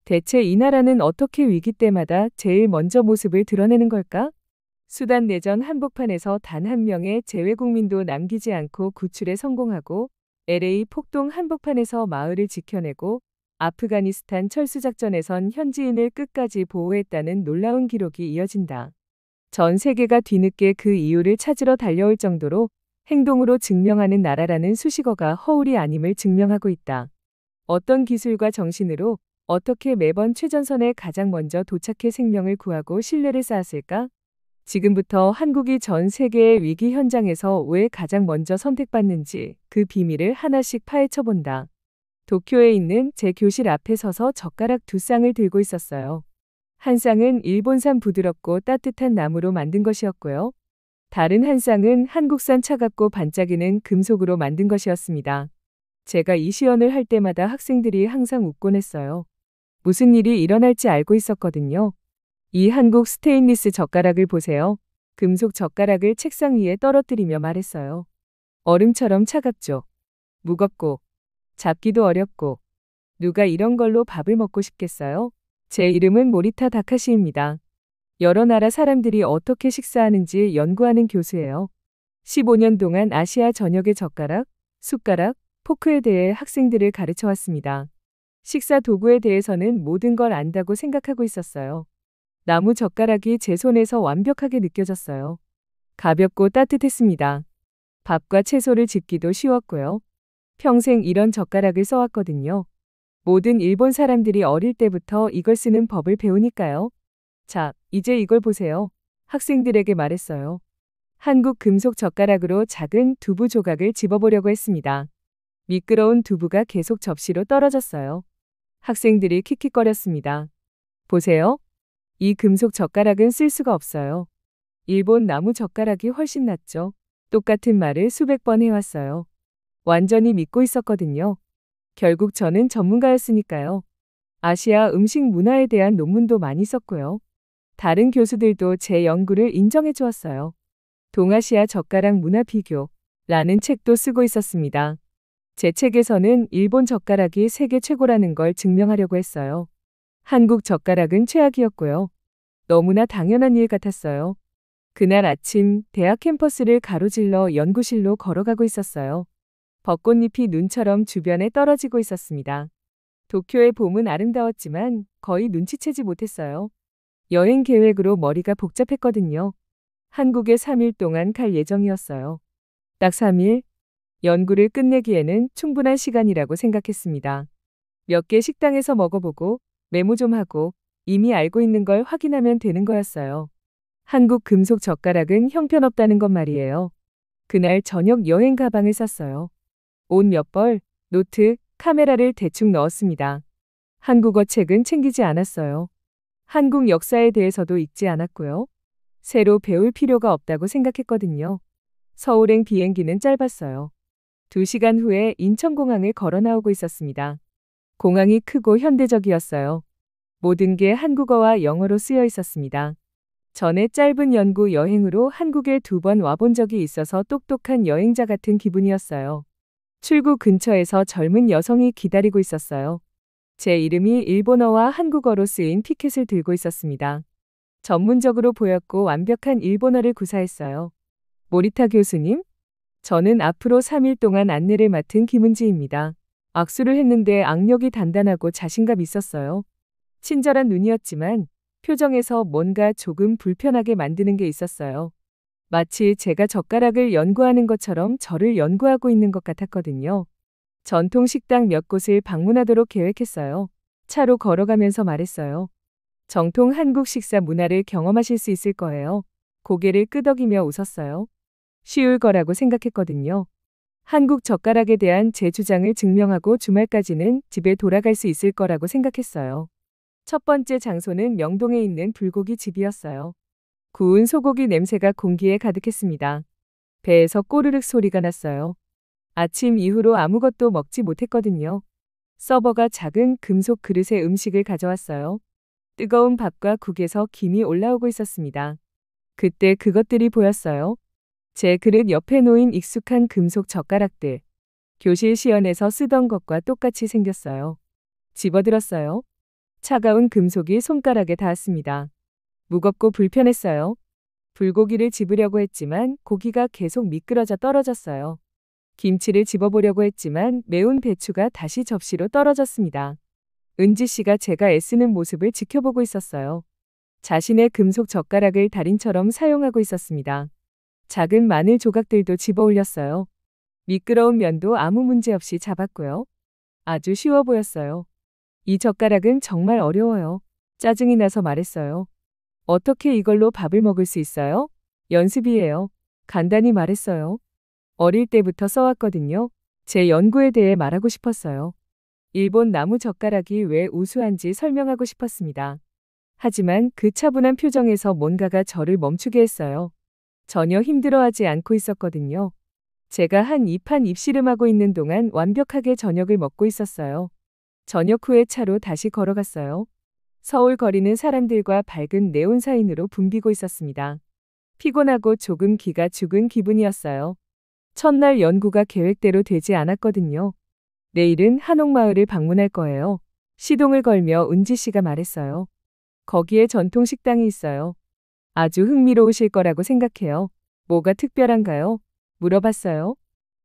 대체 이 나라는 어떻게 위기 때마다 제일 먼저 모습을 드러내는 걸까? 수단 내전 한복판에서 단 한 명의 재외국민도 남기지 않고 구출에 성공하고 LA 폭동 한복판에서 마을을 지켜내고 아프가니스탄 철수작전에선 현지인을 끝까지 보호했다는 놀라운 기록이 이어진다. 전 세계가 뒤늦게 그 이유를 찾으러 달려올 정도로 행동으로 증명하는 나라라는 수식어가 허울이 아님을 증명하고 있다. 어떤 기술과 정신으로 어떻게 매번 최전선에 가장 먼저 도착해 생명을 구하고 신뢰를 쌓았을까? 지금부터 한국이 전 세계의 위기 현장에서 왜 가장 먼저 선택받는지 그 비밀을 하나씩 파헤쳐 본다. 도쿄에 있는 제 교실 앞에 서서 젓가락 두 쌍을 들고 있었어요. 한 쌍은 일본산 부드럽고 따뜻한 나무로 만든 것이었고요. 다른 한 쌍은 한국산 차갑고 반짝이는 금속으로 만든 것이었습니다. 제가 이 시연을 할 때마다 학생들이 항상 웃곤 했어요. 무슨 일이 일어날지 알고 있었거든요. 이 한국 스테인리스 젓가락을 보세요. 금속 젓가락을 책상 위에 떨어뜨리며 말했어요. 얼음처럼 차갑죠. 무겁고 잡기도 어렵고 누가 이런 걸로 밥을 먹고 싶겠어요? 제 이름은 모리타 다카시입니다. 여러 나라 사람들이 어떻게 식사하는지 연구하는 교수예요. 15년 동안 아시아 전역의 젓가락, 숟가락, 포크에 대해 학생들을 가르쳐 왔습니다. 식사 도구에 대해서는 모든 걸 안다고 생각하고 있었어요. 나무 젓가락이 제 손에서 완벽하게 느껴졌어요. 가볍고 따뜻했습니다. 밥과 채소를 집기도 쉬웠고요. 평생 이런 젓가락을 써왔거든요. 모든 일본 사람들이 어릴 때부터 이걸 쓰는 법을 배우니까요. 자, 이제 이걸 보세요. 학생들에게 말했어요. 한국 금속 젓가락으로 작은 두부 조각을 집어보려고 했습니다. 미끄러운 두부가 계속 접시로 떨어졌어요. 학생들이 킥킥거렸습니다. 보세요. 이 금속 젓가락은 쓸 수가 없어요. 일본 나무 젓가락이 훨씬 낫죠. 똑같은 말을 수백 번 해왔어요. 완전히 믿고 있었거든요. 결국 저는 전문가였으니까요. 아시아 음식 문화에 대한 논문도 많이 썼고요. 다른 교수들도 제 연구를 인정해 주었어요. 동아시아 젓가락 문화 비교라는 책도 쓰고 있었습니다. 제 책에서는 일본 젓가락이 세계 최고라는 걸 증명하려고 했어요. 한국 젓가락은 최악이었고요. 너무나 당연한 일 같았어요. 그날 아침 대학 캠퍼스를 가로질러 연구실로 걸어가고 있었어요. 벚꽃잎이 눈처럼 주변에 떨어지고 있었습니다. 도쿄의 봄은 아름다웠지만 거의 눈치채지 못했어요. 여행 계획으로 머리가 복잡했거든요. 한국에 3일 동안 갈 예정이었어요. 딱 3일? 연구를 끝내기에는 충분한 시간이라고 생각했습니다. 몇 개 식당에서 먹어보고 메모 좀 하고 이미 알고 있는 걸 확인하면 되는 거였어요. 한국 금속 젓가락은 형편없다는 것 말이에요. 그날 저녁 여행 가방을 쌌어요. 옷 몇 벌, 노트, 카메라를 대충 넣었습니다. 한국어 책은 챙기지 않았어요. 한국 역사에 대해서도 읽지 않았고요. 새로 배울 필요가 없다고 생각했거든요. 서울행 비행기는 짧았어요. 2시간 후에 인천공항을 걸어 나오고 있었습니다. 공항이 크고 현대적이었어요. 모든 게 한국어와 영어로 쓰여 있었습니다. 전에 짧은 연구 여행으로 한국에 2번 와본 적이 있어서 똑똑한 여행자 같은 기분이었어요. 출구 근처에서 젊은 여성이 기다리고 있었어요. 제 이름이 일본어와 한국어로 쓰인 티켓을 들고 있었습니다. 전문적으로 보였고 완벽한 일본어를 구사했어요. 모리타 교수님? 저는 앞으로 3일 동안 안내를 맡은 김은지입니다. 악수를 했는데 악력이 단단하고 자신감 있었어요. 친절한 눈이었지만 표정에서 뭔가 조금 불편하게 만드는 게 있었어요. 마치 제가 젓가락을 연구하는 것처럼 저를 연구하고 있는 것 같았거든요. 전통 식당 몇 곳을 방문하도록 계획했어요. 차로 걸어가면서 말했어요. 정통 한국 식사 문화를 경험하실 수 있을 거예요. 고개를 끄덕이며 웃었어요. 쉬울 거라고 생각했거든요. 한국 젓가락에 대한 제 주장을 증명하고 주말까지는 집에 돌아갈 수 있을 거라고 생각했어요. 첫 번째 장소는 명동에 있는 불고기 집이었어요. 구운 소고기 냄새가 공기에 가득했습니다. 배에서 꼬르륵 소리가 났어요. 아침 이후로 아무것도 먹지 못했거든요. 서버가 작은 금속 그릇에 음식을 가져왔어요. 뜨거운 밥과 국에서 김이 올라오고 있었습니다. 그때 그것들이 보였어요. 제 그릇 옆에 놓인 익숙한 금속 젓가락들. 교실 시연에서 쓰던 것과 똑같이 생겼어요. 집어들었어요. 차가운 금속이 손가락에 닿았습니다. 무겁고 불편했어요. 불고기를 집으려고 했지만 고기가 계속 미끄러져 떨어졌어요. 김치를 집어보려고 했지만 매운 배추가 다시 접시로 떨어졌습니다. 은지 씨가 제가 애쓰는 모습을 지켜보고 있었어요. 자신의 금속 젓가락을 달인처럼 사용하고 있었습니다. 작은 마늘 조각들도 집어 올렸어요. 미끄러운 면도 아무 문제 없이 잡았고요. 아주 쉬워 보였어요. 이 젓가락은 정말 어려워요. 짜증이 나서 말했어요. 어떻게 이걸로 밥을 먹을 수 있어요? 연습이에요. 간단히 말했어요. 어릴 때부터 써왔거든요. 제 연구에 대해 말하고 싶었어요. 일본 나무 젓가락이 왜 우수한지 설명하고 싶었습니다. 하지만 그 차분한 표정에서 뭔가가 저를 멈추게 했어요. 전혀 힘들어하지 않고 있었거든요. 제가 한 입 입씨름하고 있는 동안 완벽하게 저녁을 먹고 있었어요. 저녁 후에 차로 다시 걸어갔어요. 서울 거리는 사람들과 밝은 네온 사인으로 붐비고 있었습니다. 피곤하고 조금 기가 죽은 기분이었어요. 첫날 연구가 계획대로 되지 않았거든요. 내일은 한옥마을을 방문할 거예요. 시동을 걸며 은지 씨가 말했어요. 거기에 전통 식당이 있어요. 아주 흥미로우실 거라고 생각해요. 뭐가 특별한가요? 물어봤어요.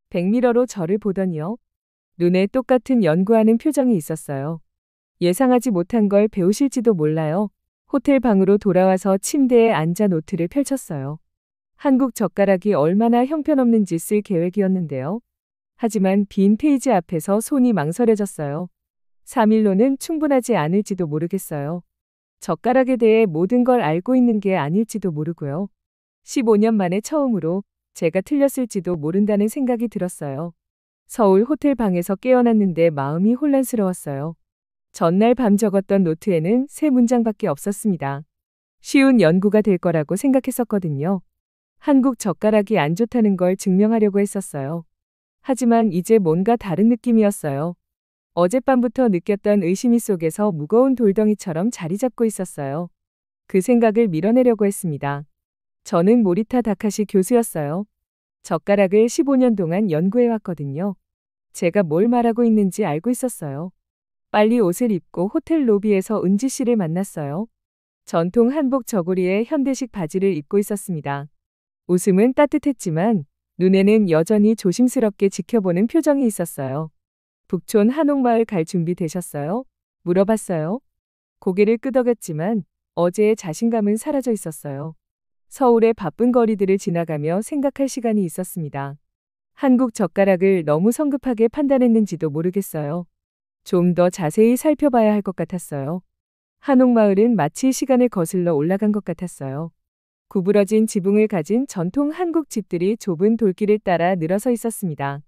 백미러로 저를 보더니요. 눈에 똑같은 연구하는 표정이 있었어요. 예상하지 못한 걸 배우실지도 몰라요. 호텔 방으로 돌아와서 침대에 앉아 노트를 펼쳤어요. 한국 젓가락이 얼마나 형편없는지 쓸 계획이었는데요. 하지만 빈 페이지 앞에서 손이 망설여졌어요. 3일로는 충분하지 않을지도 모르겠어요. 젓가락에 대해 모든 걸 알고 있는 게 아닐지도 모르고요. 15년 만에 처음으로 제가 틀렸을지도 모른다는 생각이 들었어요. 서울 호텔 방에서 깨어났는데 마음이 혼란스러웠어요. 전날 밤 적었던 노트에는 3문장밖에 없었습니다. 쉬운 연구가 될 거라고 생각했었거든요. 한국 젓가락이 안 좋다는 걸 증명하려고 했었어요. 하지만 이제 뭔가 다른 느낌이었어요. 어젯밤부터 느꼈던 의심이 속에서 무거운 돌덩이처럼 자리 잡고 있었어요. 그 생각을 밀어내려고 했습니다. 저는 모리타 다카시 교수였어요. 젓가락을 15년 동안 연구해왔거든요. 제가 뭘 말하고 있는지 알고 있었어요. 빨리 옷을 입고 호텔 로비에서 은지 씨를 만났어요. 전통 한복 저고리에 현대식 바지를 입고 있었습니다. 웃음은 따뜻했지만 눈에는 여전히 조심스럽게 지켜보는 표정이 있었어요. 북촌 한옥마을 갈 준비 되셨어요? 물어봤어요. 고개를 끄덕였지만 어제의 자신감은 사라져 있었어요. 서울의 바쁜 거리들을 지나가며 생각할 시간이 있었습니다. 한국 젓가락을 너무 성급하게 판단했는지도 모르겠어요. 좀 더 자세히 살펴봐야 할 것 같았어요. 한옥마을은 마치 시간을 거슬러 올라간 것 같았어요. 구부러진 지붕을 가진 전통 한국 집들이 좁은 돌길을 따라 늘어서 있었습니다.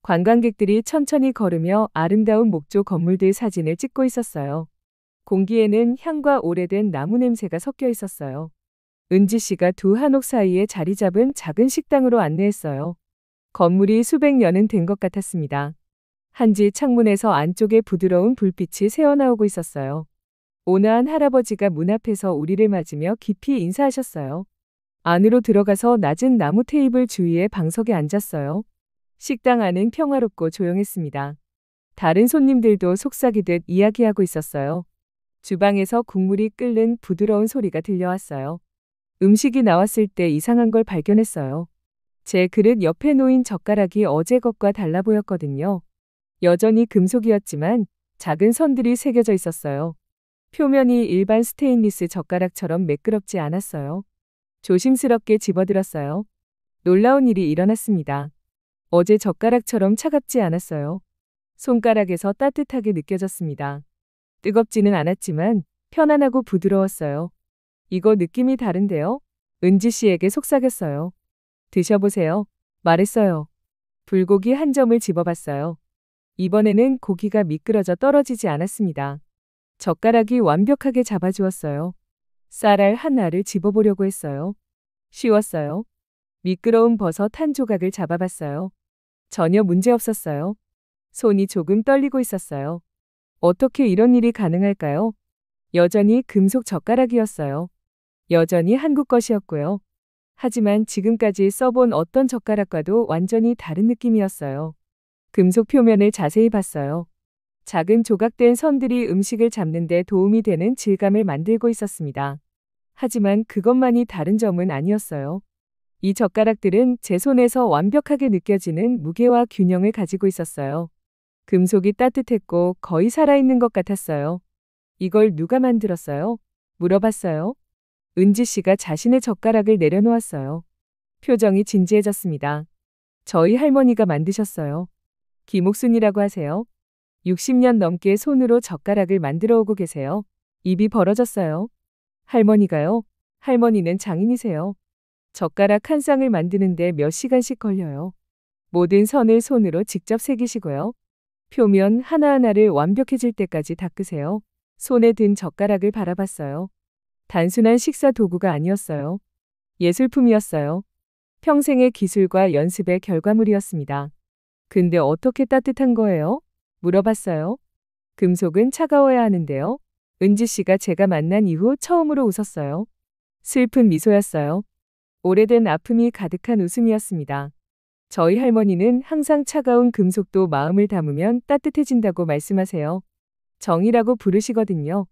관광객들이 천천히 걸으며 아름다운 목조 건물들 사진을 찍고 있었어요. 공기에는 향과 오래된 나무 냄새가 섞여 있었어요. 은지 씨가 두 한옥 사이에 자리 잡은 작은 식당으로 안내했어요. 건물이 수백 년은 된 것 같았습니다. 한지 창문에서 안쪽에 부드러운 불빛이 새어나오고 있었어요. 온화한 할아버지가 문 앞에서 우리를 맞으며 깊이 인사하셨어요. 안으로 들어가서 낮은 나무 테이블 주위에 방석에 앉았어요. 식당 안은 평화롭고 조용했습니다. 다른 손님들도 속삭이듯 이야기하고 있었어요. 주방에서 국물이 끓는 부드러운 소리가 들려왔어요. 음식이 나왔을 때 이상한 걸 발견했어요. 제 그릇 옆에 놓인 젓가락이 어제 것과 달라 보였거든요. 여전히 금속이었지만 작은 선들이 새겨져 있었어요. 표면이 일반 스테인리스 젓가락처럼 매끄럽지 않았어요. 조심스럽게 집어들었어요. 놀라운 일이 일어났습니다. 어제 젓가락처럼 차갑지 않았어요. 손가락에서 따뜻하게 느껴졌습니다. 뜨겁지는 않았지만 편안하고 부드러웠어요. 이거 느낌이 다른데요? 은지 씨에게 속삭였어요. 드셔보세요. 말했어요. 불고기 한 점을 집어봤어요. 이번에는 고기가 미끄러져 떨어지지 않았습니다. 젓가락이 완벽하게 잡아주었어요. 쌀알 하나를 집어보려고 했어요. 쉬웠어요. 미끄러운 버섯 한 조각을 잡아봤어요. 전혀 문제 없었어요. 손이 조금 떨리고 있었어요. 어떻게 이런 일이 가능할까요? 여전히 금속 젓가락이었어요. 여전히 한국 것이었고요. 하지만 지금까지 써본 어떤 젓가락과도 완전히 다른 느낌이었어요. 금속 표면을 자세히 봤어요. 작은 조각된 선들이 음식을 잡는 데 도움이 되는 질감을 만들고 있었습니다. 하지만 그것만이 다른 점은 아니었어요. 이 젓가락들은 제 손에서 완벽하게 느껴지는 무게와 균형을 가지고 있었어요. 금속이 따뜻했고 거의 살아있는 것 같았어요. 이걸 누가 만들었어요? 물어봤어요. 은지 씨가 자신의 젓가락을 내려놓았어요. 표정이 진지해졌습니다. 저희 할머니가 만드셨어요. 김옥순이라고 하세요. 60년 넘게 손으로 젓가락을 만들어 오고 계세요. 입이 벌어졌어요. 할머니가요? 할머니는 장인이세요. 젓가락 한 쌍을 만드는데 몇 시간씩 걸려요. 모든 선을 손으로 직접 새기시고요. 표면 하나하나를 완벽해질 때까지 닦으세요. 손에 든 젓가락을 바라봤어요. 단순한 식사 도구가 아니었어요. 예술품이었어요. 평생의 기술과 연습의 결과물이었습니다. 근데 어떻게 따뜻한 거예요? 물어봤어요. 금속은 차가워야 하는데요. 은지 씨가 제가 만난 이후 처음으로 웃었어요. 슬픈 미소였어요. 오래된 아픔이 가득한 웃음이었습니다. 저희 할머니는 항상 차가운 금속도 마음을 담으면 따뜻해진다고 말씀하세요. 정이라고 부르시거든요.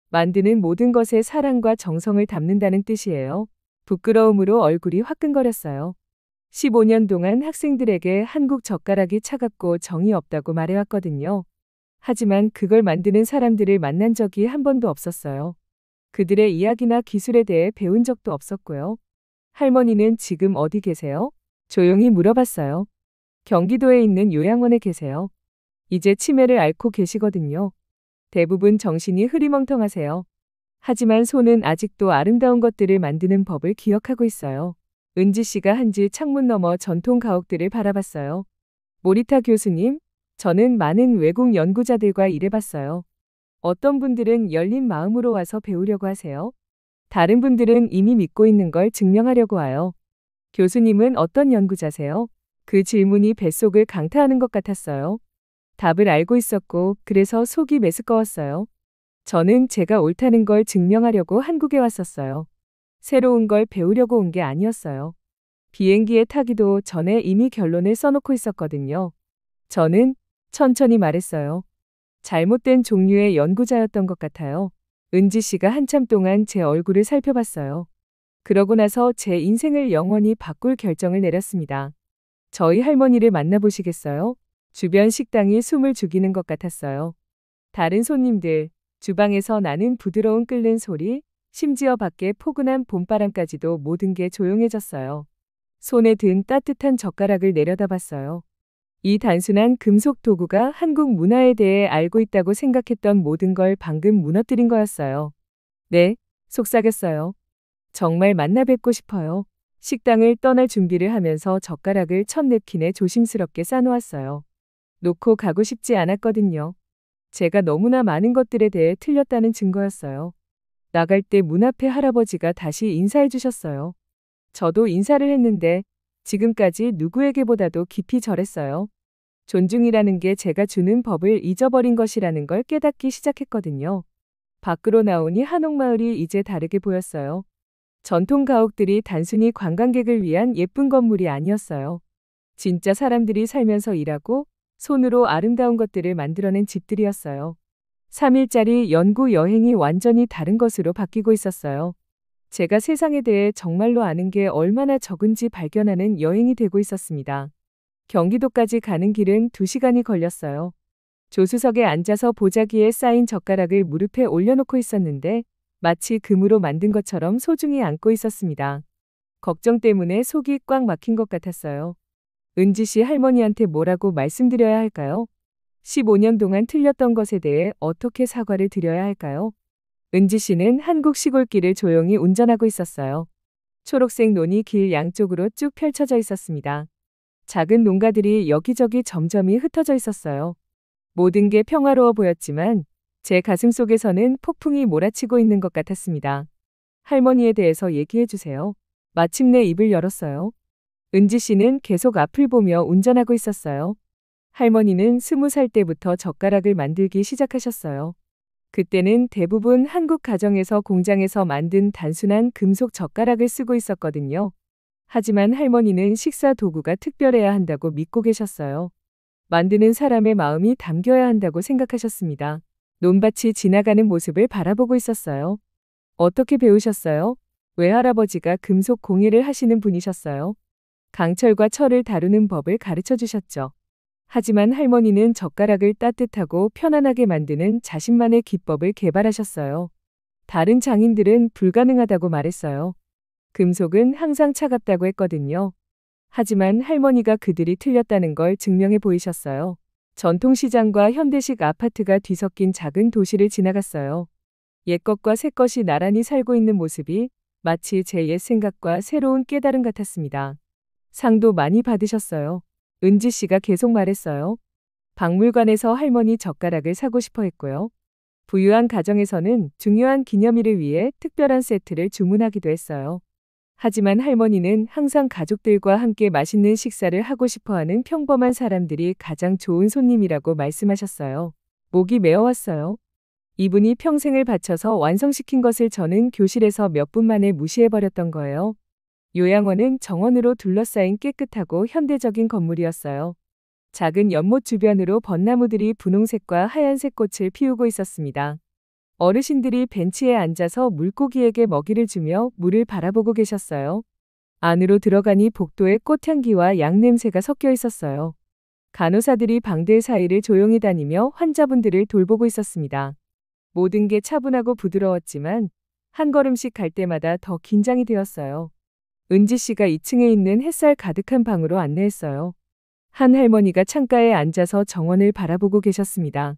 만드는 모든 것에 사랑과 정성을 담는다는 뜻이에요. 부끄러움으로 얼굴이 화끈거렸어요. 15년 동안 학생들에게 한국 젓가락이 차갑고 정이 없다고 말해왔거든요. 하지만 그걸 만드는 사람들을 만난 적이 한 번도 없었어요. 그들의 이야기나 기술에 대해 배운 적도 없었고요. 할머니는 지금 어디 계세요? 조용히 물어봤어요. 경기도에 있는 요양원에 계세요. 이제 치매를 앓고 계시거든요. 대부분 정신이 흐리멍텅하세요. 하지만 손은 아직도 아름다운 것들을 만드는 법을 기억하고 있어요. 은지 씨가 한지 창문 너머 전통 가옥들을 바라봤어요. 모리타 교수님, 저는 많은 외국 연구자들과 일해봤어요. 어떤 분들은 열린 마음으로 와서 배우려고 하세요. 다른 분들은 이미 믿고 있는 걸 증명하려고 와요. 교수님은 어떤 연구자세요? 그 질문이 뱃속을 강타하는 것 같았어요. 답을 알고 있었고 그래서 속이 메스꺼웠어요. 저는 제가 옳다는 걸 증명하려고 한국에 왔었어요. 새로운 걸 배우려고 온 게 아니었어요. 비행기에 타기도 전에 이미 결론을 써놓고 있었거든요. 저는 천천히 말했어요. 잘못된 종류의 연구자였던 것 같아요. 은지 씨가 한참 동안 제 얼굴을 살펴봤어요. 그러고 나서 제 인생을 영원히 바꿀 결정을 내렸습니다. 저희 할머니를 만나보시겠어요? 주변 식당이 숨을 죽이는 것 같았어요. 다른 손님들, 주방에서 나는 부드러운 끓는 소리, 심지어 밖에 포근한 봄바람까지도 모든 게 조용해졌어요. 손에 든 따뜻한 젓가락을 내려다봤어요. 이 단순한 금속 도구가 한국 문화에 대해 알고 있다고 생각했던 모든 걸 방금 무너뜨린 거였어요. 네, 속삭였어요. 정말 만나 뵙고 싶어요. 식당을 떠날 준비를 하면서 젓가락을 첫 냅킨에 조심스럽게 싸놓았어요. 놓고 가고 싶지 않았거든요. 제가 너무나 많은 것들에 대해 틀렸다는 증거였어요. 나갈 때 문 앞에 할아버지가 다시 인사해 주셨어요. 저도 인사를 했는데 지금까지 누구에게보다도 깊이 절했어요. 존중이라는 게 제가 주는 법을 잊어버린 것이라는 걸 깨닫기 시작했거든요. 밖으로 나오니 한옥마을이 이제 다르게 보였어요. 전통 가옥들이 단순히 관광객을 위한 예쁜 건물이 아니었어요. 진짜 사람들이 살면서 일하고 손으로 아름다운 것들을 만들어낸 집들이었어요. 3일짜리 연구 여행이 완전히 다른 것으로 바뀌고 있었어요. 제가 세상에 대해 정말로 아는 게 얼마나 적은지 발견하는 여행이 되고 있었습니다. 경기도까지 가는 길은 2시간이 걸렸어요. 조수석에 앉아서 보자기에 쌓인 젓가락을 무릎에 올려놓고 있었는데 마치 금으로 만든 것처럼 소중히 안고 있었습니다. 걱정 때문에 속이 꽉 막힌 것 같았어요. 은지 씨 할머니한테 뭐라고 말씀드려야 할까요? 15년 동안 틀렸던 것에 대해 어떻게 사과를 드려야 할까요? 은지 씨는 한국 시골길을 조용히 운전하고 있었어요. 초록색 논이 길 양쪽으로 쭉 펼쳐져 있었습니다. 작은 농가들이 여기저기 점점이 흩어져 있었어요. 모든 게 평화로워 보였지만 제 가슴 속에서는 폭풍이 몰아치고 있는 것 같았습니다. 할머니에 대해서 얘기해 주세요. 마침내 입을 열었어요. 은지 씨는 계속 앞을 보며 운전하고 있었어요. 할머니는 20살 때부터 젓가락을 만들기 시작하셨어요. 그때는 대부분 한국 가정에서 공장에서 만든 단순한 금속 젓가락을 쓰고 있었거든요. 하지만 할머니는 식사 도구가 특별해야 한다고 믿고 계셨어요. 만드는 사람의 마음이 담겨야 한다고 생각하셨습니다. 논밭이 지나가는 모습을 바라보고 있었어요. 어떻게 배우셨어요? 외할아버지가 금속 공예를 하시는 분이셨어요. 강철과 철을 다루는 법을 가르쳐 주셨죠. 하지만 할머니는 젓가락을 따뜻하고 편안하게 만드는 자신만의 기법을 개발하셨어요. 다른 장인들은 불가능하다고 말했어요. 금속은 항상 차갑다고 했거든요. 하지만 할머니가 그들이 틀렸다는 걸 증명해 보이셨어요. 전통시장과 현대식 아파트가 뒤섞인 작은 도시를 지나갔어요. 옛것과 새것이 나란히 살고 있는 모습이 마치 제 옛 생각과 새로운 깨달음 같았습니다. 상도 많이 받으셨어요. 은지 씨가 계속 말했어요. 박물관에서 할머니 젓가락을 사고 싶어 했고요. 부유한 가정에서는 중요한 기념일을 위해 특별한 세트를 주문하기도 했어요. 하지만 할머니는 항상 가족들과 함께 맛있는 식사를 하고 싶어하는 평범한 사람들이 가장 좋은 손님이라고 말씀하셨어요. 목이 메어왔어요. 이분이 평생을 바쳐서 완성시킨 것을 저는 교실에서 몇 분 만에 무시해버렸던 거예요. 요양원은 정원으로 둘러싸인 깨끗하고 현대적인 건물이었어요. 작은 연못 주변으로 벚나무들이 분홍색과 하얀색 꽃을 피우고 있었습니다. 어르신들이 벤치에 앉아서 물고기에게 먹이를 주며 물을 바라보고 계셨어요. 안으로 들어가니 복도에 꽃향기와 양 냄새가 섞여 있었어요. 간호사들이 방들 사이를 조용히 다니며 환자분들을 돌보고 있었습니다. 모든 게 차분하고 부드러웠지만 한 걸음씩 갈 때마다 더 긴장이 되었어요. 은지 씨가 2층에 있는 햇살 가득한 방으로 안내했어요. 한 할머니가 창가에 앉아서 정원을 바라보고 계셨습니다.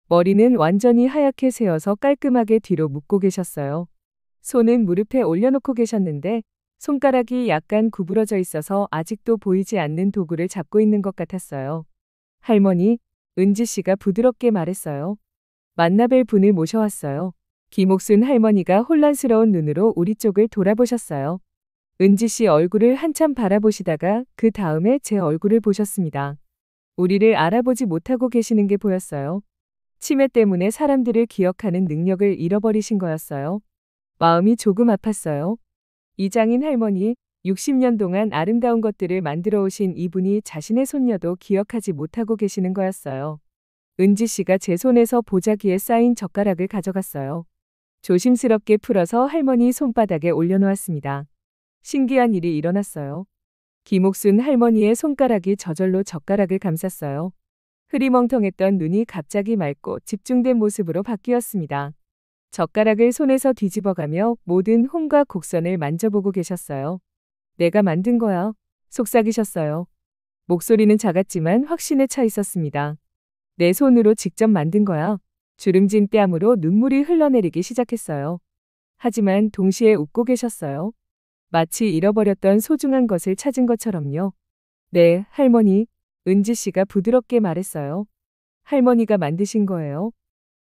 머리는 완전히 하얗게 새어서 깔끔하게 뒤로 묶고 계셨어요. 손은 무릎에 올려놓고 계셨는데 손가락이 약간 구부러져 있어서 아직도 보이지 않는 도구를 잡고 있는 것 같았어요. 할머니, 은지 씨가 부드럽게 말했어요. 만나뵐 분을 모셔왔어요. 김옥순 할머니가 혼란스러운 눈으로 우리 쪽을 돌아보셨어요. 은지 씨 얼굴을 한참 바라보시다가 그 다음에 제 얼굴을 보셨습니다. 우리를 알아보지 못하고 계시는 게 보였어요. 치매 때문에 사람들을 기억하는 능력을 잃어버리신 거였어요. 마음이 조금 아팠어요. 이장인 할머니, 60년 동안 아름다운 것들을 만들어 오신 이분이 자신의 손녀도 기억하지 못하고 계시는 거였어요. 은지 씨가 제 손에서 보자기에 쌓인 젓가락을 가져갔어요. 조심스럽게 풀어서 할머니 손바닥에 올려놓았습니다. 신기한 일이 일어났어요. 김옥순 할머니의 손가락이 저절로 젓가락을 감쌌어요. 흐리멍텅했던 눈이 갑자기 맑고 집중된 모습으로 바뀌었습니다. 젓가락을 손에서 뒤집어가며 모든 홍과 곡선을 만져보고 계셨어요. 내가 만든 거야. 속삭이셨어요. 목소리는 작았지만 확신에 차 있었습니다. 내 손으로 직접 만든 거야. 주름진 뺨으로 눈물이 흘러내리기 시작했어요. 하지만 동시에 웃고 계셨어요. 마치 잃어버렸던 소중한 것을 찾은 것처럼요. 네, 할머니. 은지 씨가 부드럽게 말했어요. 할머니가 만드신 거예요.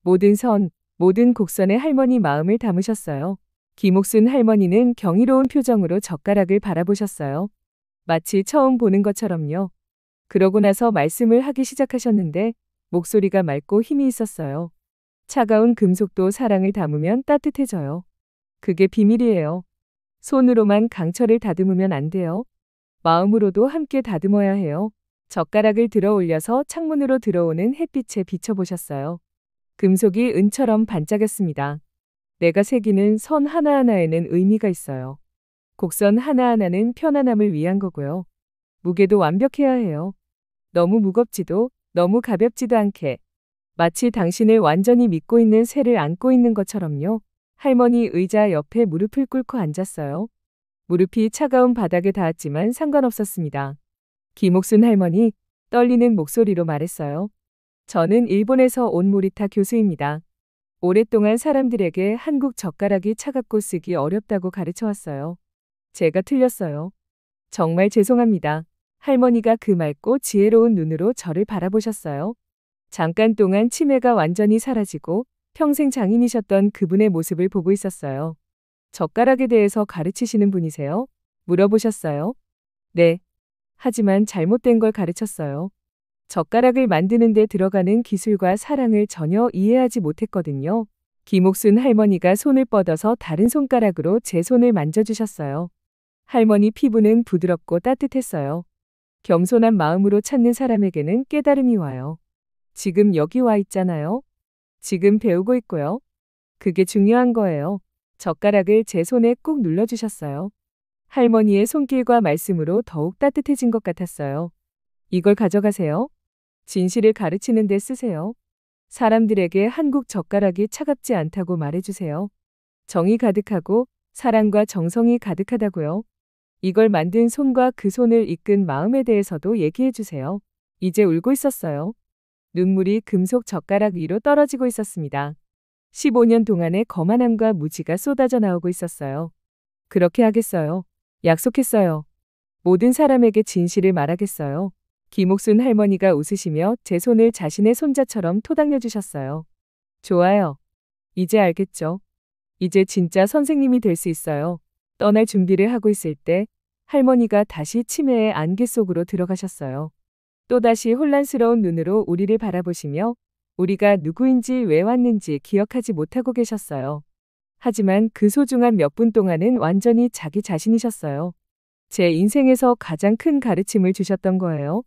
모든 선, 모든 곡선에 할머니 마음을 담으셨어요. 김옥순 할머니는 경이로운 표정으로 젓가락을 바라보셨어요. 마치 처음 보는 것처럼요. 그러고 나서 말씀을 하기 시작하셨는데 목소리가 맑고 힘이 있었어요. 차가운 금속도 사랑을 담으면 따뜻해져요. 그게 비밀이에요. 손으로만 강철을 다듬으면 안 돼요. 마음으로도 함께 다듬어야 해요. 젓가락을 들어 올려서 창문으로 들어오는 햇빛에 비춰보셨어요. 금속이 은처럼 반짝였습니다. 내가 새기는 선 하나하나에는 의미가 있어요. 곡선 하나하나는 편안함을 위한 거고요. 무게도 완벽해야 해요. 너무 무겁지도 너무 가볍지도 않게. 마치 당신을 완전히 믿고 있는 새를 안고 있는 것처럼요. 할머니 의자 옆에 무릎을 꿇고 앉았어요. 무릎이 차가운 바닥에 닿았지만 상관없었습니다. 김옥순 할머니, 떨리는 목소리로 말했어요. 저는 일본에서 온 모리타 교수입니다. 오랫동안 사람들에게 한국 젓가락이 차갑고 쓰기 어렵다고 가르쳐왔어요. 제가 틀렸어요. 정말 죄송합니다. 할머니가 그 맑고 지혜로운 눈으로 저를 바라보셨어요. 잠깐 동안 치매가 완전히 사라지고 평생 장인이셨던 그분의 모습을 보고 있었어요. 젓가락에 대해서 가르치시는 분이세요? 물어보셨어요. 네. 하지만 잘못된 걸 가르쳤어요. 젓가락을 만드는 데 들어가는 기술과 사랑을 전혀 이해하지 못했거든요. 김옥순 할머니가 손을 뻗어서 다른 손가락으로 제 손을 만져주셨어요. 할머니 피부는 부드럽고 따뜻했어요. 겸손한 마음으로 찾는 사람에게는 깨달음이 와요. 지금 여기 와 있잖아요. 지금 배우고 있고요. 그게 중요한 거예요. 젓가락을 제 손에 꾹 눌러주셨어요. 할머니의 손길과 말씀으로 더욱 따뜻해진 것 같았어요. 이걸 가져가세요. 진실을 가르치는 데 쓰세요. 사람들에게 한국 젓가락이 차갑지 않다고 말해주세요. 정이 가득하고 사랑과 정성이 가득하다고요. 이걸 만든 손과 그 손을 이끈 마음에 대해서도 얘기해 주세요. 이제 울고 있었어요. 눈물이 금속 젓가락 위로 떨어지고 있었습니다. 15년 동안의 거만함과 무지가 쏟아져 나오고 있었어요. 그렇게 하겠어요. 약속했어요. 모든 사람에게 진실을 말하겠어요. 김옥순 할머니가 웃으시며 제 손을 자신의 손자처럼 토닥여 주셨어요. 좋아요. 이제 알겠죠? 이제 진짜 선생님이 될 수 있어요. 떠날 준비를 하고 있을 때 할머니가 다시 치매의 안개 속으로 들어가셨어요. 또다시 혼란스러운 눈으로 우리를 바라보시며 우리가 누구인지 왜 왔는지 기억하지 못하고 계셨어요. 하지만 그 소중한 몇 분 동안은 완전히 자기 자신이셨어요. 제 인생에서 가장 큰 가르침을 주셨던 거예요.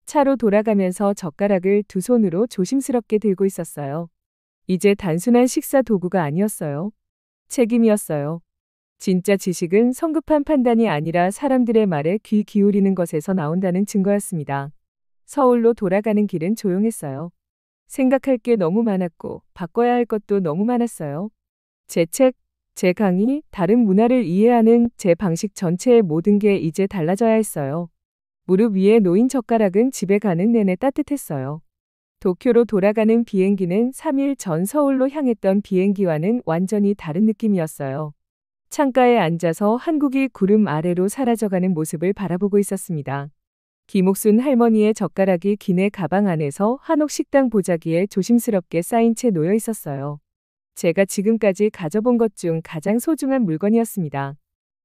차로 돌아가면서 젓가락을 두 손으로 조심스럽게 들고 있었어요. 이제 단순한 식사 도구가 아니었어요. 책임이었어요. 진짜 지식은 성급한 판단이 아니라 사람들의 말에 귀 기울이는 것에서 나온다는 증거였습니다. 서울로 돌아가는 길은 조용했어요. 생각할 게 너무 많았고 바꿔야 할 것도 너무 많았어요. 제 책, 제 강의, 다른 문화를 이해하는 제 방식 전체의 모든 게 이제 달라져야 했어요. 무릎 위에 놓인 젓가락은 집에 가는 내내 따뜻했어요. 도쿄로 돌아가는 비행기는 3일 전 서울로 향했던 비행기와는 완전히 다른 느낌이었어요. 창가에 앉아서 한국이 구름 아래로 사라져가는 모습을 바라보고 있었습니다. 김옥순 할머니의 젓가락이 기내 가방 안에서 한옥 식당 보자기에 조심스럽게 쌓인 채 놓여 있었어요. 제가 지금까지 가져본 것 중 가장 소중한 물건이었습니다.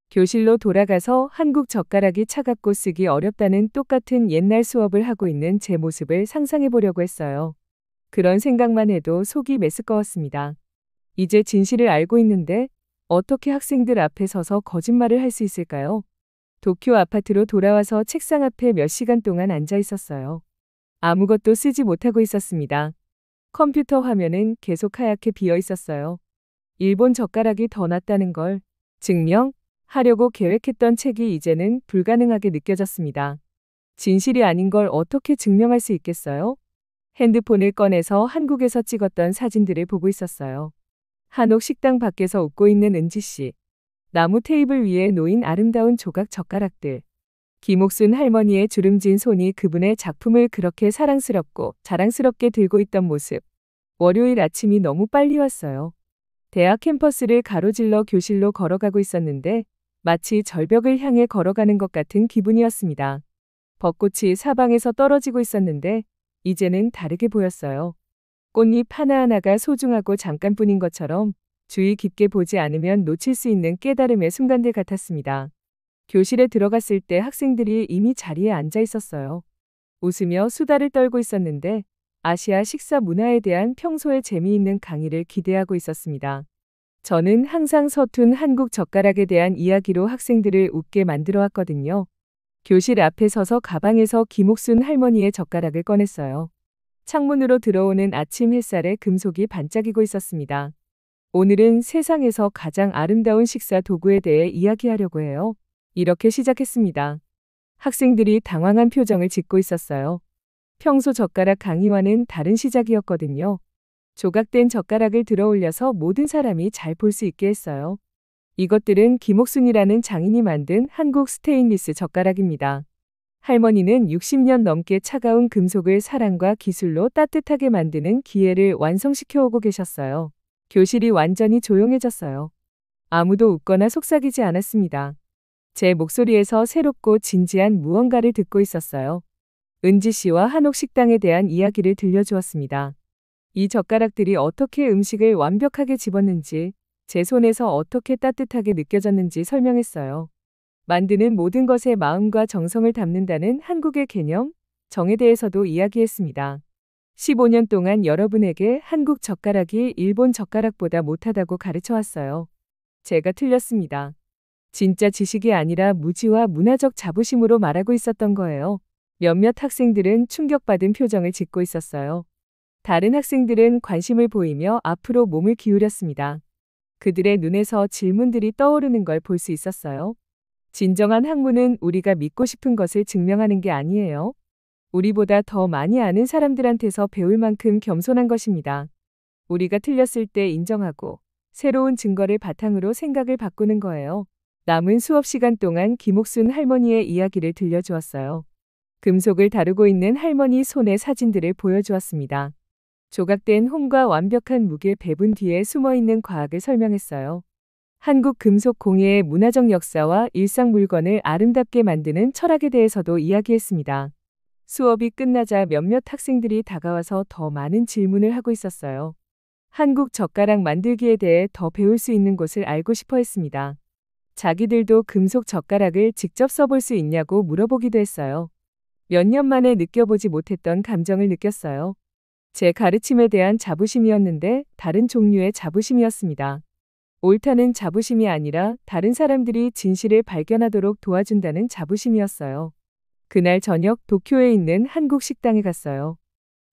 교실로 돌아가서 한국 젓가락이 차갑고 쓰기 어렵다는 똑같은 옛날 수업을 하고 있는 제 모습을 상상해 보려고 했어요. 그런 생각만 해도 속이 메스꺼웠습니다. 이제 진실을 알고 있는데 어떻게 학생들 앞에 서서 거짓말을 할 수 있을까요? 도쿄 아파트로 돌아와서 책상 앞에 몇 시간 동안 앉아 있었어요. 아무것도 쓰지 못하고 있었습니다. 컴퓨터 화면은 계속 하얗게 비어 있었어요. 일본 젓가락이 더 낫다는 걸 증명하려고 계획했던 책이 이제는 불가능하게 느껴졌습니다. 진실이 아닌 걸 어떻게 증명할 수 있겠어요? 핸드폰을 꺼내서 한국에서 찍었던 사진들을 보고 있었어요. 한옥 식당 밖에서 웃고 있는 은지 씨. 나무 테이블 위에 놓인 아름다운 조각 젓가락들. 김옥순 할머니의 주름진 손이 그분의 작품을 그렇게 사랑스럽고 자랑스럽게 들고 있던 모습. 월요일 아침이 너무 빨리 왔어요. 대학 캠퍼스를 가로질러 교실로 걸어가고 있었는데 마치 절벽을 향해 걸어가는 것 같은 기분이었습니다. 벚꽃이 사방에서 떨어지고 있었는데 이제는 다르게 보였어요. 꽃잎 하나하나가 소중하고 잠깐뿐인 것처럼 주의 깊게 보지 않으면 놓칠 수 있는 깨달음의 순간들 같았습니다. 교실에 들어갔을 때 학생들이 이미 자리에 앉아 있었어요. 웃으며 수다를 떨고 있었는데 아시아 식사 문화에 대한 평소에 재미있는 강의를 기대하고 있었습니다. 저는 항상 서툰 한국 젓가락에 대한 이야기로 학생들을 웃게 만들어 왔거든요. 교실 앞에 서서 가방에서 김옥순 할머니의 젓가락을 꺼냈어요. 창문으로 들어오는 아침 햇살에 금속이 반짝이고 있었습니다. 오늘은 세상에서 가장 아름다운 식사 도구에 대해 이야기하려고 해요. 이렇게 시작했습니다. 학생들이 당황한 표정을 짓고 있었어요. 평소 젓가락 강의와는 다른 시작이었거든요. 조각된 젓가락을 들어 올려서 모든 사람이 잘 볼 수 있게 했어요. 이것들은 김옥순이라는 장인이 만든 한국 스테인리스 젓가락입니다. 할머니는 60년 넘게 차가운 금속을 사랑과 기술로 따뜻하게 만드는 기회를 완성시켜 오고 계셨어요. 교실이 완전히 조용해졌어요. 아무도 웃거나 속삭이지 않았습니다. 제 목소리에서 새롭고 진지한 무언가를 듣고 있었어요. 은지 씨와 한옥 식당에 대한 이야기를 들려주었습니다. 이 젓가락들이 어떻게 음식을 완벽하게 집었는지, 제 손에서 어떻게 따뜻하게 느껴졌는지 설명했어요. 만드는 모든 것에 마음과 정성을 담는다는 한국의 개념, 정에 대해서도 이야기했습니다. 15년 동안 여러분에게 한국 젓가락이 일본 젓가락보다 못하다고 가르쳐왔어요. 제가 틀렸습니다. 진짜 지식이 아니라 무지와 문화적 자부심으로 말하고 있었던 거예요. 몇몇 학생들은 충격받은 표정을 짓고 있었어요. 다른 학생들은 관심을 보이며 앞으로 몸을 기울였습니다. 그들의 눈에서 질문들이 떠오르는 걸 볼 수 있었어요. 진정한 학문은 우리가 믿고 싶은 것을 증명하는 게 아니에요. 우리보다 더 많이 아는 사람들한테서 배울 만큼 겸손한 것입니다. 우리가 틀렸을 때 인정하고 새로운 증거를 바탕으로 생각을 바꾸는 거예요. 남은 수업 시간 동안 김옥순 할머니의 이야기를 들려주었어요. 금속을 다루고 있는 할머니 손의 사진들을 보여주었습니다. 조각된 홈과 완벽한 무게 배분 뒤에 숨어있는 과학을 설명했어요. 한국 금속 공예의 문화적 역사와 일상 물건을 아름답게 만드는 철학에 대해서도 이야기했습니다. 수업이 끝나자 몇몇 학생들이 다가와서 더 많은 질문을 하고 있었어요. 한국 젓가락 만들기에 대해 더 배울 수 있는 곳을 알고 싶어 했습니다. 자기들도 금속 젓가락을 직접 써볼 수 있냐고 물어보기도 했어요. 몇 년 만에 느껴보지 못했던 감정을 느꼈어요. 제 가르침에 대한 자부심이었는데 다른 종류의 자부심이었습니다. 옳다는 자부심이 아니라 다른 사람들이 진실을 발견하도록 도와준다는 자부심이었어요. 그날 저녁 도쿄에 있는 한국 식당에 갔어요.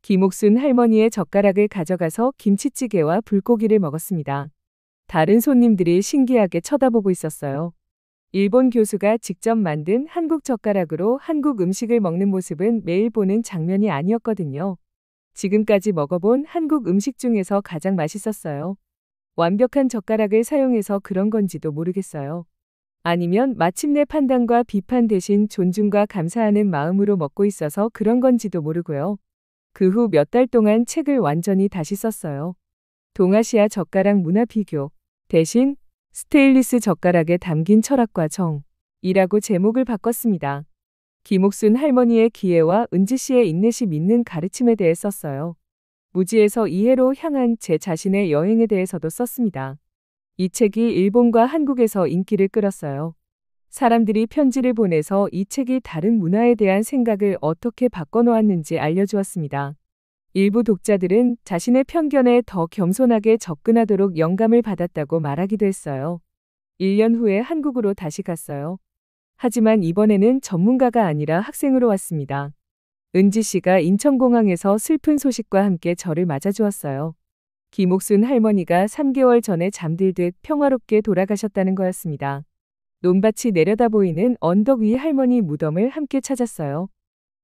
김옥순 할머니의 젓가락을 가져가서 김치찌개와 불고기를 먹었습니다. 다른 손님들이 신기하게 쳐다보고 있었어요. 일본 교수가 직접 만든 한국 젓가락으로 한국 음식을 먹는 모습은 매일 보는 장면이 아니었거든요. 지금까지 먹어본 한국 음식 중에서 가장 맛있었어요. 완벽한 젓가락을 사용해서 그런 건지도 모르겠어요. 아니면 마침내 판단과 비판 대신 존중과 감사하는 마음으로 먹고 있어서 그런 건지도 모르고요. 그 후 몇 달 동안 책을 완전히 다시 썼어요. 동아시아 젓가락 문화 비교 대신 스테인리스 젓가락에 담긴 철학과 정이라고 제목을 바꿨습니다. 김옥순 할머니의 기회와 은지 씨의 인내심 있는 가르침에 대해 썼어요. 무지에서 이해로 향한 제 자신의 여행에 대해서도 썼습니다. 이 책이 일본과 한국에서 인기를 끌었어요. 사람들이 편지를 보내서 이 책이 다른 문화에 대한 생각을 어떻게 바꿔놓았는지 알려주었습니다. 일부 독자들은 자신의 편견에 더 겸손하게 접근하도록 영감을 받았다고 말하기도 했어요. 1년 후에 한국으로 다시 갔어요. 하지만 이번에는 전문가가 아니라 학생으로 왔습니다. 은지 씨가 인천공항에서 슬픈 소식과 함께 저를 맞아주었어요. 김옥순 할머니가 3개월 전에 잠들듯 평화롭게 돌아가셨다는 거였습니다. 논밭이 내려다 보이는 언덕 위 할머니 무덤을 함께 찾았어요.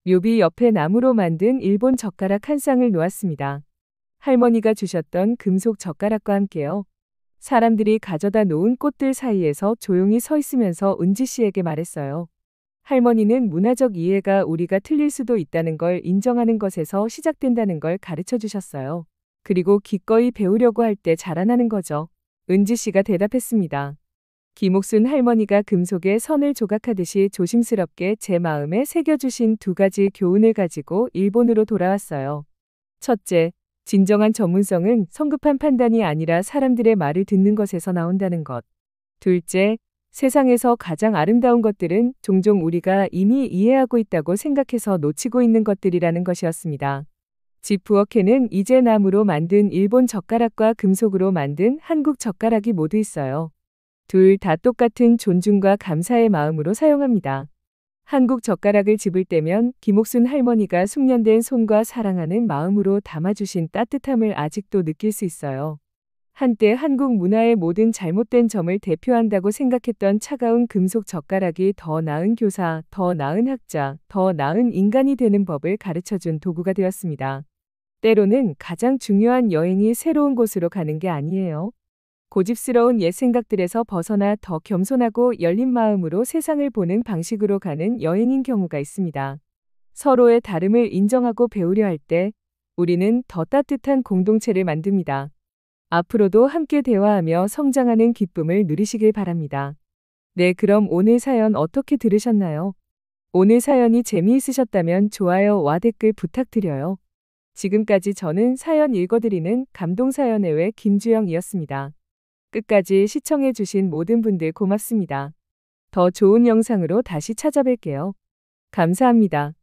묘비 옆에 나무로 만든 일본 젓가락 한 쌍을 놓았습니다. 할머니가 주셨던 금속 젓가락과 함께요. 사람들이 가져다 놓은 꽃들 사이에서 조용히 서 있으면서 은지 씨에게 말했어요. 할머니는 문화적 이해가 우리가 틀릴 수도 있다는 걸 인정하는 것에서 시작된다는 걸 가르쳐 주셨어요. 그리고 기꺼이 배우려고 할 때 자라나는 거죠. 은지 씨가 대답했습니다. 김옥순 할머니가 금속에 선을 조각하듯이 조심스럽게 제 마음에 새겨주신 2가지 교훈을 가지고 일본으로 돌아왔어요. 첫째, 진정한 전문성은 성급한 판단이 아니라 사람들의 말을 듣는 것에서 나온다는 것. 둘째, 세상에서 가장 아름다운 것들은 종종 우리가 이미 이해하고 있다고 생각해서 놓치고 있는 것들이라는 것이었습니다. 지프워케는 이제 나무로 만든 일본 젓가락과 금속으로 만든 한국 젓가락이 모두 있어요. 둘 다 똑같은 존중과 감사의 마음으로 사용합니다. 한국 젓가락을 집을 때면 김옥순 할머니가 숙련된 손과 사랑하는 마음으로 담아주신 따뜻함을 아직도 느낄 수 있어요. 한때 한국 문화의 모든 잘못된 점을 대표한다고 생각했던 차가운 금속 젓가락이 더 나은 교사, 더 나은 학자, 더 나은 인간이 되는 법을 가르쳐준 도구가 되었습니다. 때로는 가장 중요한 여행이 새로운 곳으로 가는 게 아니에요. 고집스러운 옛 생각들에서 벗어나 더 겸손하고 열린 마음으로 세상을 보는 방식으로 가는 여행인 경우가 있습니다. 서로의 다름을 인정하고 배우려 할 때 우리는 더 따뜻한 공동체를 만듭니다. 앞으로도 함께 대화하며 성장하는 기쁨을 누리시길 바랍니다. 네, 그럼 오늘 사연 어떻게 들으셨나요? 오늘 사연이 재미있으셨다면 좋아요와 댓글 부탁드려요. 지금까지 저는 사연 읽어드리는 감동사연의 외 김주영이었습니다. 끝까지 시청해주신 모든 분들 고맙습니다. 더 좋은 영상으로 다시 찾아뵐게요. 감사합니다.